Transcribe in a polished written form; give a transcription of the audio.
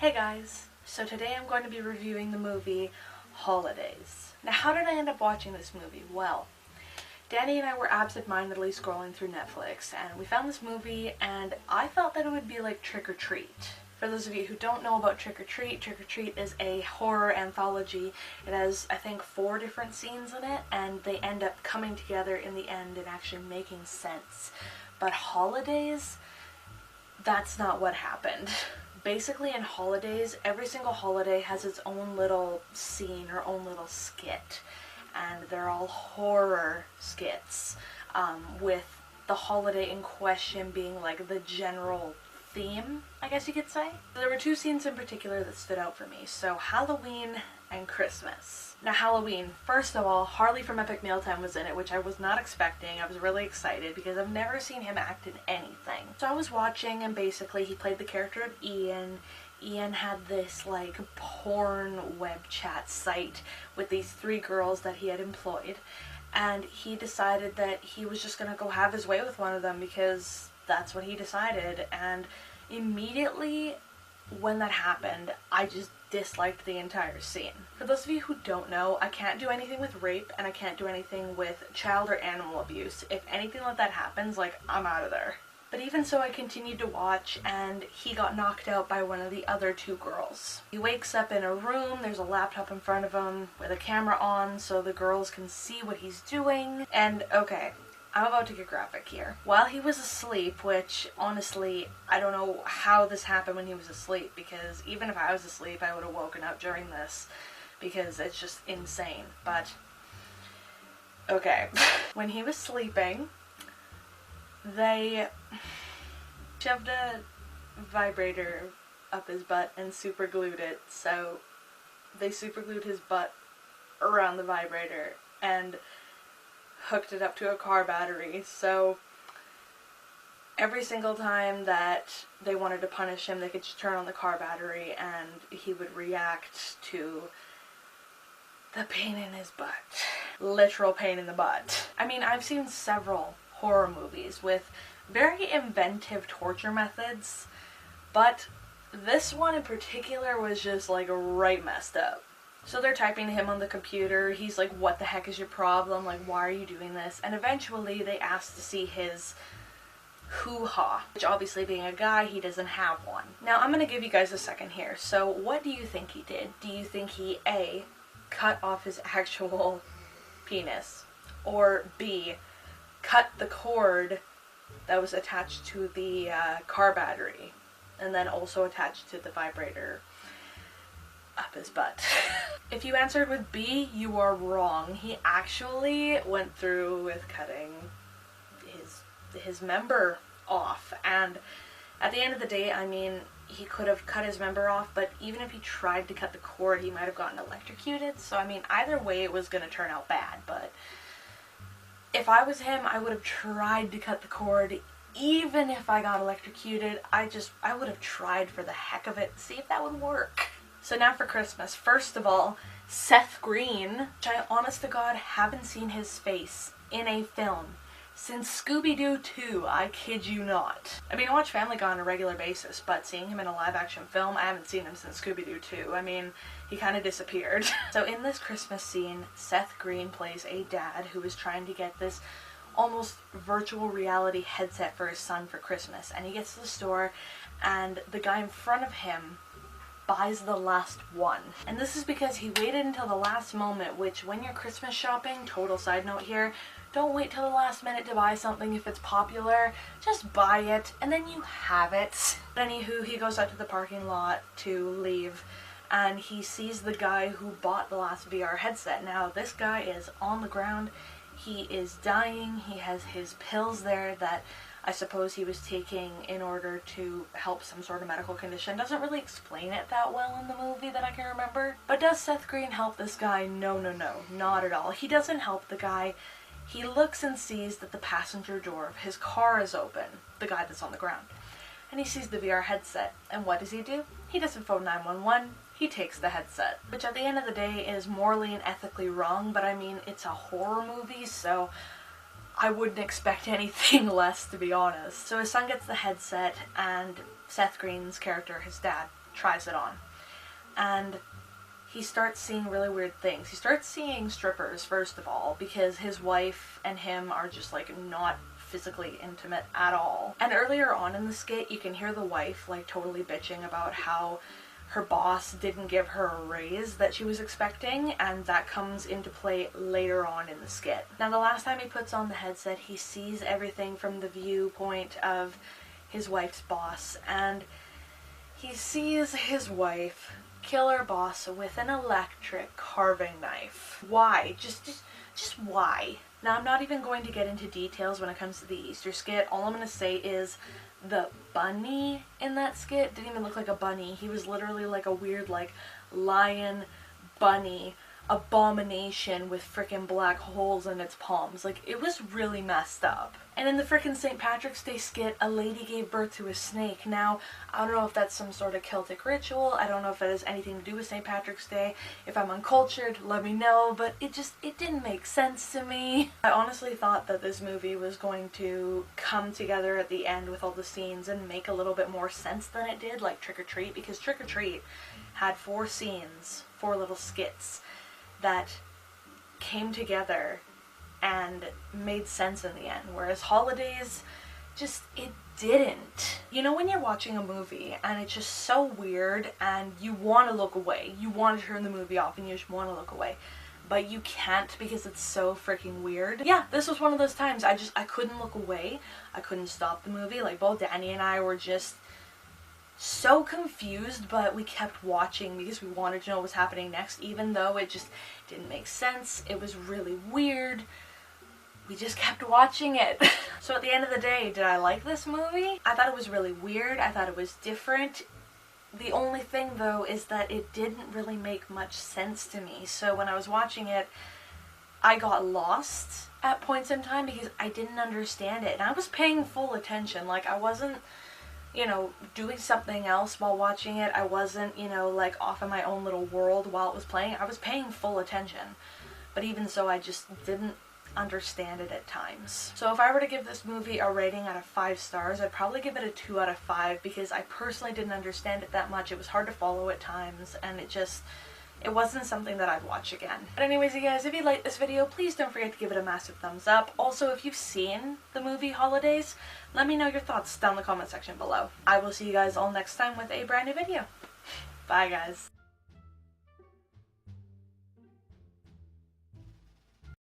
Hey guys, so today I'm going to be reviewing the movie Holidays. Now how did I end up watching this movie? Well, Danny and I were absent-mindedly scrolling through Netflix and we found this movie and I thought that it would be like Trick or Treat. For those of you who don't know about Trick or Treat is a horror anthology. It has, I think, 4 different scenes in it and they end up coming together in the end and actually making sense. But Holidays, that's not what happened. Basically in Holidays, every single holiday has its own little scene or own little skit, and they're all horror skits, with the holiday in question being like the general theme, I guess you could say. There were 2 scenes in particular that stood out for me, so Halloween and Christmas. Now Halloween, first of all, Harley from Epic Mealtime was in it, which I was not expecting. I was really excited because I've never seen him act in anything. So I was watching and basically he played the character of Ian. Ian had this like porn web chat site with these 3 girls that he had employed, and he decided that he was just gonna go have his way with one of them because that's what he decided. And immediately when that happened, I just disliked the entire scene. For those of you who don't know, I can't do anything with rape and I can't do anything with child or animal abuse. If anything like that happens, like, I'm out of there. But even so, I continued to watch and he got knocked out by one of the other 2 girls. He wakes up in a room, there's a laptop in front of him with a camera on so the girls can see what he's doing. And okay, I'm about to get graphic here. While he was asleep, which honestly, I don't know how this happened when he was asleep, because even if I was asleep, I would have woken up during this, because it's just insane. But, okay. When he was sleeping, they shoved a vibrator up his butt and super glued it, so they super glued his butt around the vibrator and hooked it up to a car battery, so every single time that they wanted to punish him, they could just turn on the car battery and he would react to the pain in his butt. Literal pain in the butt. I mean, I've seen several horror movies with very inventive torture methods, but this one in particular was just like right messed up. So they're typing to him on the computer, he's like, what the heck is your problem, like why are you doing this? And eventually they asked to see his hoo-ha, which obviously being a guy, he doesn't have one. Now I'm gonna give you guys a second here, so what do you think he did? Do you think he A, cut off his actual penis, or B, cut the cord that was attached to the car battery, and then also attached to the vibrator up his butt? If you answered with B, you are wrong. He actually went through with cutting his member off, and at the end of the day, I mean, he could have cut his member off, but even if he tried to cut the cord, he might have gotten electrocuted, so I mean, either way it was gonna turn out bad. But if I was him, I would have tried to cut the cord. Even if I got electrocuted, I would have tried for the heck of it, see if that would work. So now for Christmas. First of all, Seth Green, which I honest to God haven't seen his face in a film since Scooby-Doo 2, I kid you not. I mean, I watch Family Guy on a regular basis, but seeing him in a live action film, I haven't seen him since Scooby-Doo 2. I mean, he kind of disappeared. So in this Christmas scene, Seth Green plays a dad who is trying to get this almost virtual reality headset for his son for Christmas, and he gets to the store and the guy in front of him buys the last one. And this is because he waited until the last moment, which when you're Christmas shopping, total side note here, don't wait till the last minute to buy something if it's popular. Just buy it and then you have it. Anywho, he goes out to the parking lot to leave and he sees the guy who bought the last VR headset. Now this guy is on the ground, he is dying, he has his pills there that I suppose he was taking in order to help some sort of medical condition. Doesn't really explain it that well in the movie that I can remember. But does Seth Green help this guy? No, not at all. He doesn't help the guy. He looks and sees that the passenger door of his car is open, the guy that's on the ground. And he sees the VR headset. And what does he do? He doesn't phone 911. He takes the headset. Which at the end of the day is morally and ethically wrong, but I mean, it's a horror movie, so I wouldn't expect anything less, to be honest. So his son gets the headset, and Seth Green's character, his dad, tries it on. And he starts seeing really weird things. He starts seeing strippers, first of all, because his wife and him are just like not physically intimate at all. And earlier on in the skit, you can hear the wife like totally bitching about how her boss didn't give her a raise that she was expecting, and that comes into play later on in the skit. Now, the last time he puts on the headset, he sees everything from the viewpoint of his wife's boss, and he sees his wife kill her boss with an electric carving knife. Why? Just why? Now, I'm not even going to get into details when it comes to the Easter skit. All I'm going to say is the bunny in that skit didn't even look like a bunny. He was literally like a weird, like, lion bunny abomination with frickin' black holes in its palms. Like, it was really messed up. And in the frickin' St. Patrick's Day skit, a lady gave birth to a snake. Now, I don't know if that's some sort of Celtic ritual. I don't know if it has anything to do with St. Patrick's Day. If I'm uncultured, let me know, but it didn't make sense to me. I honestly thought that this movie was going to come together at the end with all the scenes and make a little bit more sense than it did, like Trick or Treat, because Trick or Treat had 4 scenes, 4 little skits that came together and made sense in the end, whereas Holidays, it didn't. You know when you're watching a movie and it's just so weird and you want to look away, you want to turn the movie off and you just want to look away, but you can't because it's so freaking weird? Yeah, this was one of those times I couldn't look away, I couldn't stop the movie. Like, both Danny and I were just so confused, but we kept watching because we wanted to know what was happening next, even though it just didn't make sense. It was really weird. We just kept watching it. So at the end of the day, did I like this movie? I thought it was really weird. I thought it was different. The only thing, though, is that it didn't really make much sense to me. So when I was watching it, I got lost at points in time because I didn't understand it. And I was paying full attention. Like, I wasn't, you know, doing something else while watching it. I wasn't, you know, like off in my own little world while it was playing. I was paying full attention. But even so, I just didn't understand it at times. So if I were to give this movie a rating out of 5 stars, I'd probably give it a 2 out of 5 because I personally didn't understand it that much. It was hard to follow at times, and it wasn't something that I'd watch again. But anyways, you guys, if you liked this video, please don't forget to give it a massive thumbs up. Also, if you've seen the movie Holidays, let me know your thoughts down in the comment section below. I will see you guys all next time with a brand new video. Bye, guys.